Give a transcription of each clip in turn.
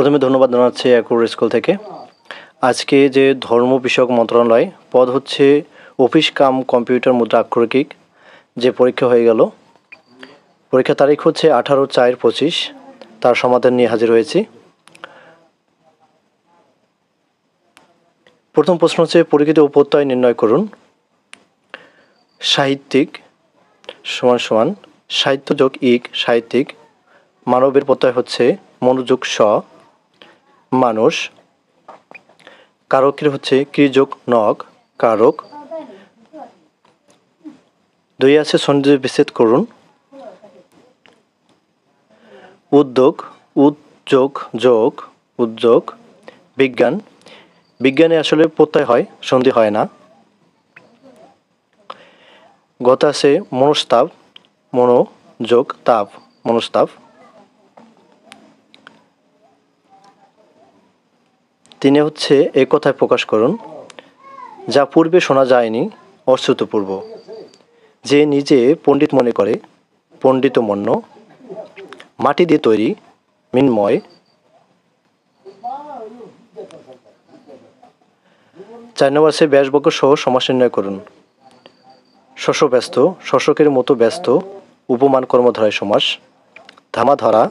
প্রথমে ধন্যবাদ জানাচ্ছি একুর স্কুল থেকে। আজকে যে ধর্ম বিষয়ক মন্ত্রণালয় পদ হচ্ছে অফিস কাম কম্পিউটার মুদ্রা আক্ষরিক, যে পরীক্ষা হয়ে গেল। পরীক্ষা তারিখ হচ্ছে 18/4/25। তার সমাধান নিয়ে হাজির হয়েছি। প্রথম প্রশ্ন হচ্ছে পরিচিত উপত্যয় নির্ণয় করুন। সাহিত্যিক সমান সমান সাহিত্য যোগ ইক সাহিত্যিক, মানবের প্রত্যয় হচ্ছে মনোযোগ স, মানুষ। কারকের হচ্ছে ক্রিযোগ নগ, কারক। দুই আছে সন্ধি বিচ্ছেদ করুন। উদ্যোগ উদ্যোগ যোগ উদ্যোগ, বিজ্ঞান বিজ্ঞানে আসলে প্রত্যয় হয়, সন্ধি হয় না। গত আছে মনস্তাপ, মনোযোগ তাপ, মনস্তাপ। তিনি হচ্ছে এ কথায় প্রকাশ করুন, যা পূর্বে শোনা যায়নি অশ্রুতপূর্ব। যে নিজে পণ্ডিত মনে করে পণ্ডিতমন্য, মাটি দিয়ে তৈরি মৃন্ময়। চার নম্বর আছে ব্যাসবর্গ সহ সমাস নির্ণয় করুন। শস্য ব্যস্ত, শস্যকের মতো ব্যস্ত, উপমান কর্মধারয় সমাস। ধামা ধরা,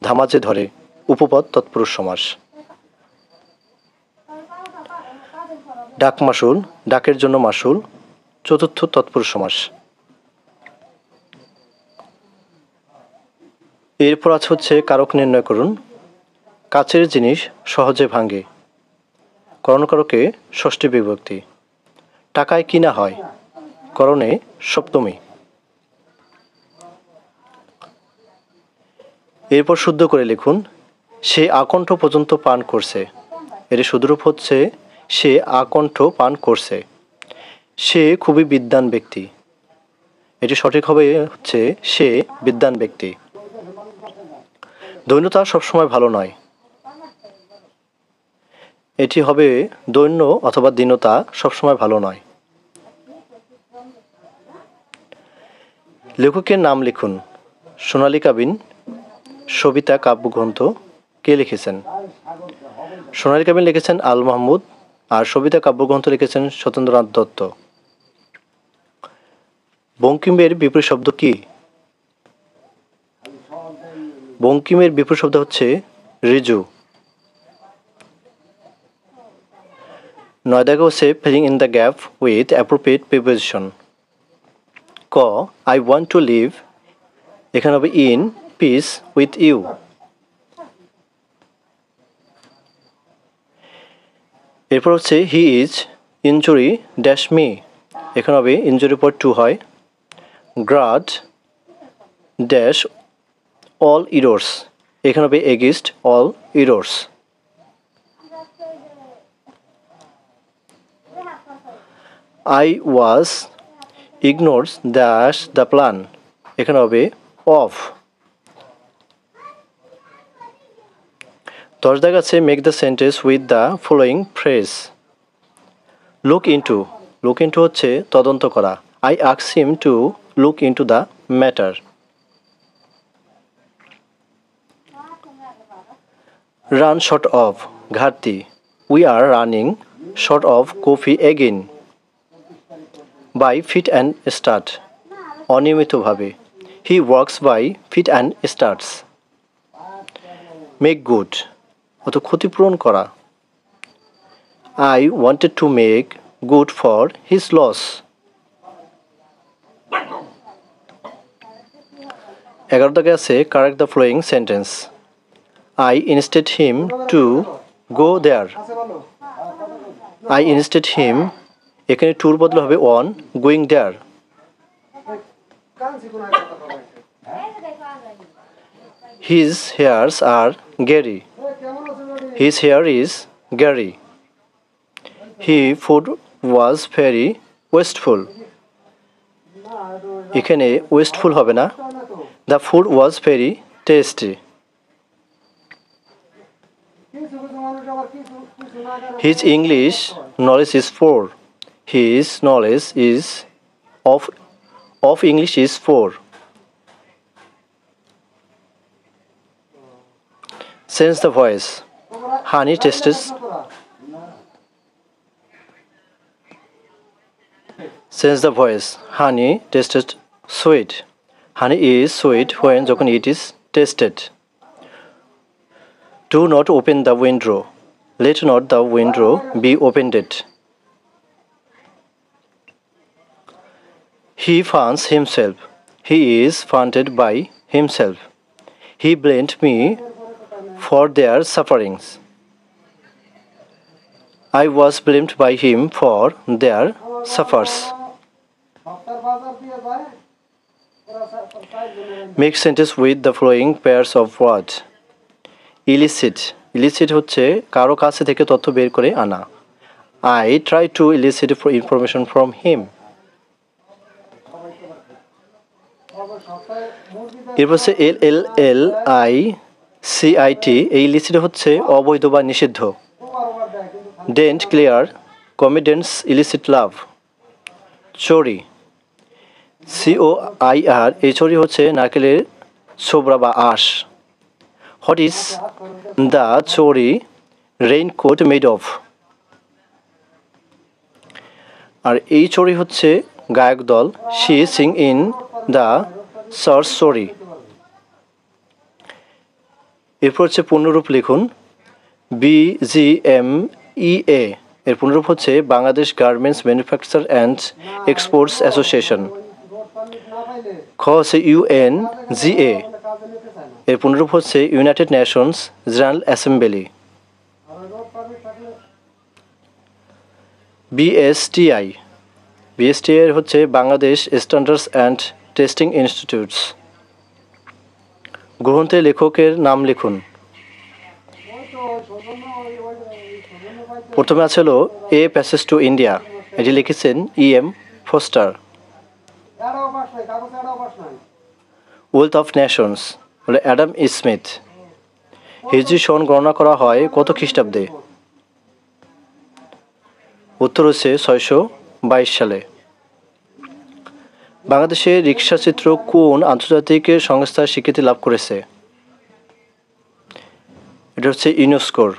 ধামা যে ধরে, উপপদ তৎপুরুষ সমাস। ডাক মাসুল, ডাকের জন্য মাসুল, চতুর্থ তৎপুরুষ সমাস। এরপর আছে হচ্ছে কারক নির্ণয় করুন। কাছের জিনিস সহজে ভাঙে, করণকারকে ষষ্ঠী বিভক্তি। টাকায় কিনা হয়, করণে সপ্তমী। এরপর শুদ্ধ করে লিখুন, সে আকণ্ঠ পর্যন্ত পান করছে। এর শুদ্ধরূপ হচ্ছে সে আকণ্ঠ পান করছে। সে খুবই বিদ্বান ব্যক্তি। এটি সঠিক হবে হচ্ছে সে বিদ্বান ব্যক্তি। দৈন্যতা সবসময় ভালো নয়। এটি হবে দৈন্য অথবা দীনতা সবসময় ভালো নয়। লেখকের নাম লিখুন। সোনালী কাবিন সবিতা কাব্যগ্রন্থ কে লিখেছেন? সোনালী কাবিন লিখেছেন আল মাহমুদ, আর সবিতা কাব্যগ্রন্থ লিখেছেন সত্যেন্দ্রনাথ দত্ত। বঙ্কিমের বিপরীত শব্দ কি? বঙ্কিমের বিপরীত শব্দ হচ্ছে ঋজু। 9 দাগে হচ্ছে filling in the gap with appropriate preposition. ক আই ওয়ান্ট টু লিভ, এখানে হবে ইন পিস উইথ ইউ। এরপর হচ্ছে he is injury dash me, এখানে হবে ইনজুরির পর টু হয়। গ্রাড ড্যাশ অল ইরোর্স, এখানে হবে against all errors. I was ignores dash the plan, এখানে হবে অফ। 10 দাগ আছে make the sentence with the following phrase. Look into, look into হচ্ছে তদন্ত করা। I asked him to look into the matter. Run short of, ঘাটতি। We are running short of coffee again. By feet and start, অনিয়মিতভাবে। He works by feet and starts. Make good, অত ক্ষতিপূরণ করা। I wanted to make good for his loss. 11 দাগে আছে correct the following sentence. I instead him to go there. I instead him, এখানে টুর বদলে হবে on, going there. His hairs are Gary. His hair is Gary. He food was very wasteful. এখানে wasteful হবে না, the food was very tasty. His English knowledge is poor. His knowledge is of English is poor. Change the voice. honey tastes. Change the voice. Honey tasted sweet. Honey is sweet when যখন it is tasted. Do not open the window. Let not the window be opened. He funds himself. He is funded by himself. He blamed me for their sufferings. I was blamed by him for their suffers. Make sentence with the following pairs of words. Elicit. Elicit হচ্ছে কারো কাছে থেকে তথ্য বের করে আনা. I try to elicit information from him. এরপর হচ্ছে LLLICIT. এই ইলিসিট হচ্ছে অবৈধ বা নিষিদ্ধ. Dent clear. Comedians illicit love. চোরি. COIR. এই চোরি হচ্ছে নারকেলের ছোবড়া বা আঁশ. What is the Chori raincoat made of? আর এই চোরি হচ্ছে গায়ক দল. She sing in the church চোরি. এরপর হচ্ছে পূর্ণরূপ লিখুন. BGMEA এর পূর্ণরূপ হচ্ছে Bangladesh garments manufacture and exports association. খ হচ্ছে UNGA এর পূর্ণরূপ হচ্ছে United Nations general assembly. BSTI এর হচ্ছে Bangladesh standards and testing institutes. গ্রন্থের লেখকের নাম লিখুন. প্রথমে আছে হলো এ প্যাসেজ টু ইন্ডিয়া. এটি লিখেছেন EM Forster. Wealth of nations হলো অ্যাডাম স্মিথ. হিজরি সন গণনা করা হয় কত খ্রিস্টাব্দে? উত্তর হচ্ছে 622 সালে. বাংলাদেশের রিক্সা চিত্র কোন আন্তর্জাতিক সংস্থার স্বীকৃতি লাভ করেছে? এটা হচ্ছে ইউনেস্কোর.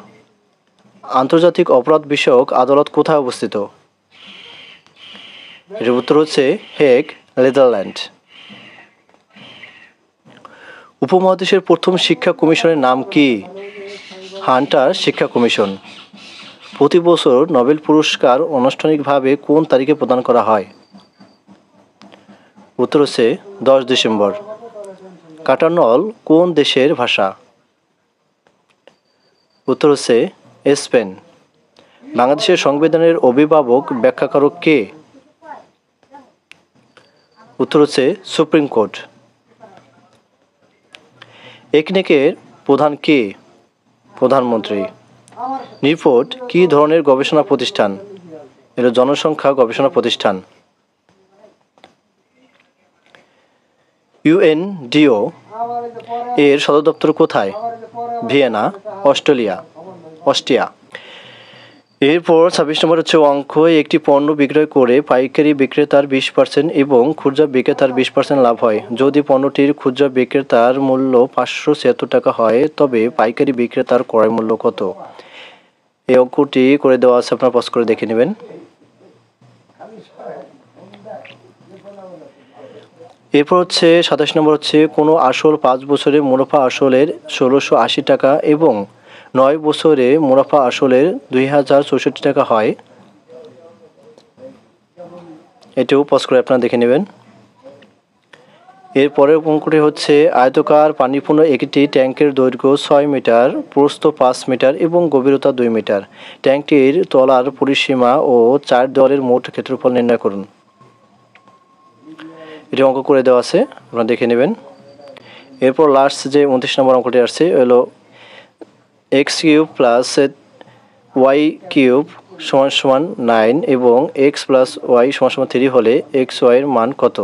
আন্তর্জাতিক অপরাধ বিষয়ক আদালত কোথায় অবস্থিত? এর উত্তর হচ্ছে হেগ, নেদারল্যান্ড. উপমহাদেশের প্রথম শিক্ষা কমিশনের নাম কি? হান্টার শিক্ষা কমিশন. প্রতি বছর নোবেল পুরস্কার আনুষ্ঠানিকভাবে কোন তারিখে প্রদান করা হয়? উত্তর হচ্ছে 10 ডিসেম্বর. কাটারনল কোন দেশের ভাষা? উত্তর হচ্ছে স্পেন. বাংলাদেশের সংবিধানের অভিভাবক ব্যাখ্যাকারক কে? উত্তর হচ্ছে সুপ্রিম কোর্ট. একনেকের প্রধান কে? প্রধানমন্ত্রী. নিউপোর্ট কি ধরনের গবেষণা প্রতিষ্ঠান? এর জনসংখ্যা গবেষণা প্রতিষ্ঠান. UNDO এর সদর দপ্তর কোথায়? Vienna, Austria. এরপর 26 নম্বর হচ্ছে অঙ্ক. একটি পণ্য বিক্রয় করে পাইকারি বিক্রেতার 20% এবং খুচরা বিক্রেতার 20% লাভ হয়. যদি পণ্যটির খুচরা বিক্রেতার মূল্য 576 টাকা হয় তবে পাইকারি বিক্রেতার ক্রয় মূল্য কত? এই অঙ্কটি করে দেওয়া আছে, আপনারা পজ করে দেখে নেবেন. এরপর হচ্ছে 27 নম্বর হচ্ছে কোনো আসল 5 বছরে মুনাফা আসলের 1680 টাকা এবং 9 বছরে মুনাফা আসলের 2064 টাকা হয়. এটাও পজ করে আপনারা দেখে নেবেন. এরপরের অঙ্কটি হচ্ছে আয়তকার পানিপূর্ণ একটি ট্যাঙ্কের দৈর্ঘ্য 6 মিটার, প্রস্থ 5 মিটার এবং গভীরতা 2 মিটার. ট্যাঙ্কটির তলার পরিসীমা ও 4 দেওয়ালের মোট ক্ষেত্রফল নির্ণয় করুন. এটি অঙ্ক করে দেওয়া আছে, আপনারা দেখে নেবেন. এরপর লাস্ট যে 29 নম্বর অঙ্কটি আসছে হলো x³ + y³ = 9 এবং x + y = 3 হলে xy এর মান কত?